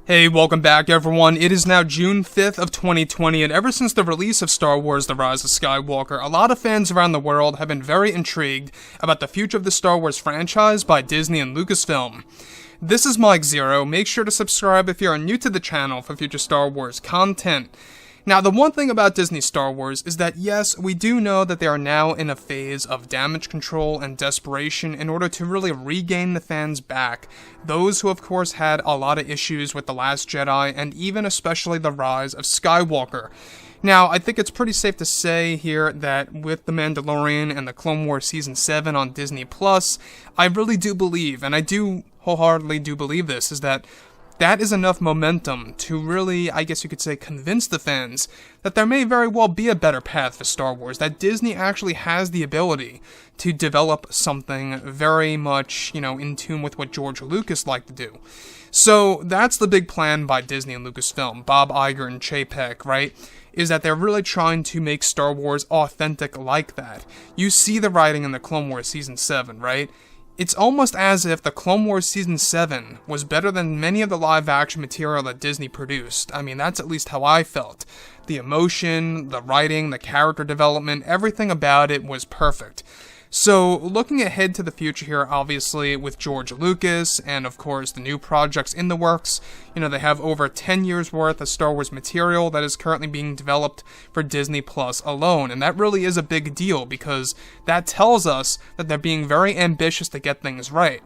Hey, welcome back everyone. It is now June 5th of 2020, and ever since the release of Star Wars The Rise of Skywalker, a lot of fans around the world have been very intrigued about the future of the Star Wars franchise by Disney and Lucasfilm. This is Mike Zero. Make sure to subscribe if you are new to the channel for future Star Wars content. Now, the one thing about Disney Star Wars is that yes, we do know that they are now in a phase of damage control and desperation in order to really regain the fans back. Those who of course had a lot of issues with The Last Jedi and even especially The Rise of Skywalker. Now, I think it's pretty safe to say here that with The Mandalorian and the Clone Wars Season 7 on Disney+, I really do believe, and I do wholeheartedly do believe this, is that is enough momentum to really, I guess you could say, convince the fans that there may very well be a better path for Star Wars, that Disney actually has the ability to develop something very much, in tune with what George Lucas liked to do. So that's the big plan by Disney and Lucasfilm, Bob Iger and Chapek, right? Is that they're really trying to make Star Wars authentic like that. You see the writing in the Clone Wars Season 7, right? It's almost as if the Clone Wars Season 7 was better than many of the live-action material that Disney produced. I mean, that's at least how I felt. The emotion, the writing, the character development, everything about it was perfect. So, looking ahead to the future here, obviously, with George Lucas, and of course, the new projects in the works, they have over 10 years worth of Star Wars material that is currently being developed for Disney Plus alone, and that really is a big deal, because that tells us that they're being very ambitious to get things right.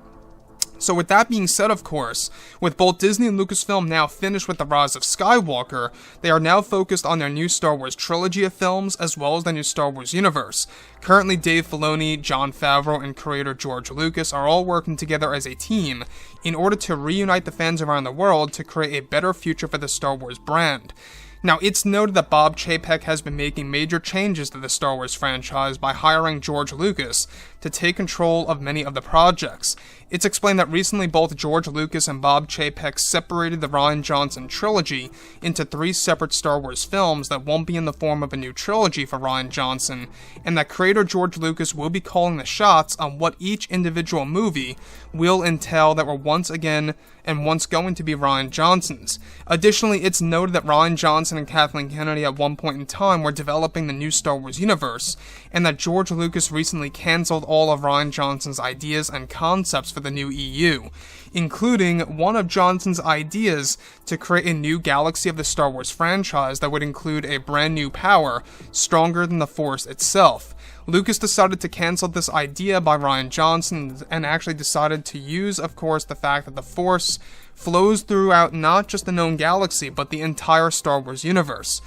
So with that being said, of course, with both Disney and Lucasfilm now finished with The Rise of Skywalker, they are now focused on their new Star Wars trilogy of films, as well as their new Star Wars universe. Currently, Dave Filoni, Jon Favreau, and creator George Lucas are all working together as a team in order to reunite the fans around the world to create a better future for the Star Wars brand. Now, it's noted that Bob Chapek has been making major changes to the Star Wars franchise by hiring George Lucas to take control of many of the projects. It's explained that recently both George Lucas and Bob Chapek separated the Rian Johnson trilogy into 3 separate Star Wars films that won't be in the form of a new trilogy for Rian Johnson, and that creator George Lucas will be calling the shots on what each individual movie will entail that were once going to be Rian Johnson's. Additionally, it's noted that Rian Johnson and Kathleen Kennedy at one point in time were developing the new Star Wars universe, and that George Lucas recently cancelled all of Rian Johnson's ideas and concepts for the new EU, including one of Johnson's ideas to create a new galaxy of the Star Wars franchise that would include a brand new power stronger than the Force itself. Lucas decided to cancel this idea by Rian Johnson and actually decided to use, of course, the fact that the Force flows throughout not just the known galaxy, but the entire Star Wars universe.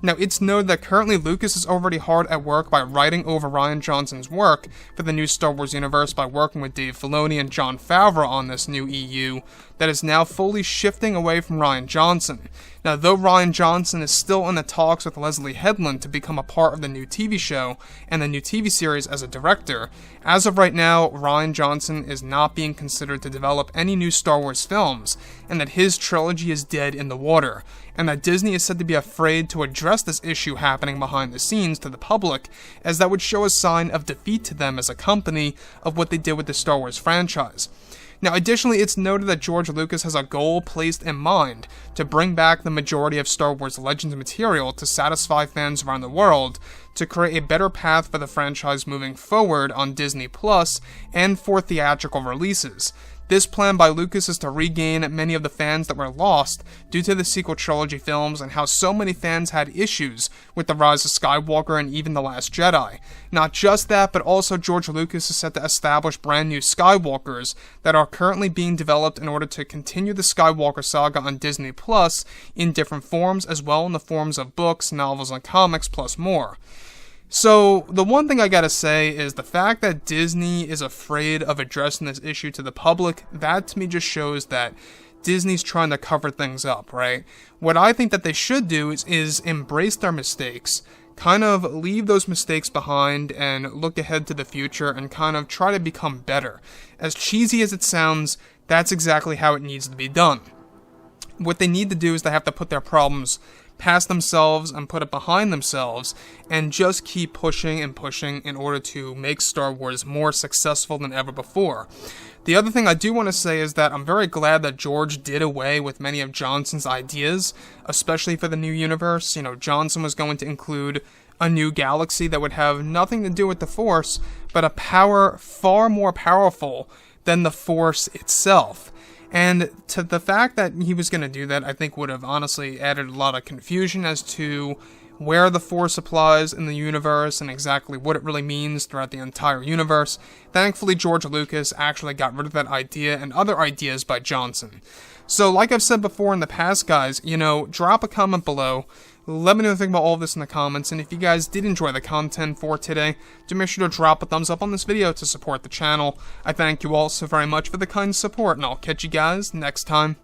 Now, it's noted that currently Lucas is already hard at work by writing over Rian Johnson's work for the new Star Wars universe by working with Dave Filoni and Jon Favreau on this new EU that is now fully shifting away from Rian Johnson. Now, though Rian Johnson is still in the talks with Leslie Headland to become a part of the new TV show and the new TV series as a director, as of right now, Rian Johnson is not being considered to develop any new Star Wars films, and that his trilogy is dead in the water, and that Disney is said to be afraid to address this issue happening behind the scenes to the public, as that would show a sign of defeat to them as a company of what they did with the Star Wars franchise. Now, additionally, it's noted that George Lucas has a goal placed in mind to bring back the majority of Star Wars Legends material to satisfy fans around the world, to create a better path for the franchise moving forward on Disney Plus and for theatrical releases. This plan by Lucas is to regain many of the fans that were lost due to the sequel trilogy films and how so many fans had issues with The Rise of Skywalker and even The Last Jedi. Not just that, but also George Lucas is set to establish brand new Skywalkers that are currently being developed in order to continue the Skywalker saga on Disney Plus in different forms, as well in the forms of books, novels, and comics, plus more. So, the one thing I gotta say is the fact that Disney is afraid of addressing this issue to the public, that to me just shows that Disney's trying to cover things up, right? What I think that they should do is embrace their mistakes, kind of leave those mistakes behind and look ahead to the future and kind of try to become better. As cheesy as it sounds, that's exactly how it needs to be done. What they need to do is they have to put their problems past themselves and put it behind themselves and just keep pushing and pushing in order to make Star Wars more successful than ever before. The other thing I do want to say is that I'm very glad that George did away with many of Johnson's ideas, especially for the new universe. You know, Johnson was going to include a new galaxy that would have nothing to do with the Force, but a power far more powerful than the Force itself. And to the fact that he was going to do that, I think would have honestly added a lot of confusion as to where the Force applies in the universe and exactly what it really means throughout the entire universe. Thankfully, George Lucas actually got rid of that idea and other ideas by Johnson. So, like I've said before in the past, guys, you know, drop a comment below. Let me know what you think about all of this in the comments, and if you guys did enjoy the content for today, do make sure to drop a thumbs up on this video to support the channel. I thank you all so very much for the kind support, and I'll catch you guys next time.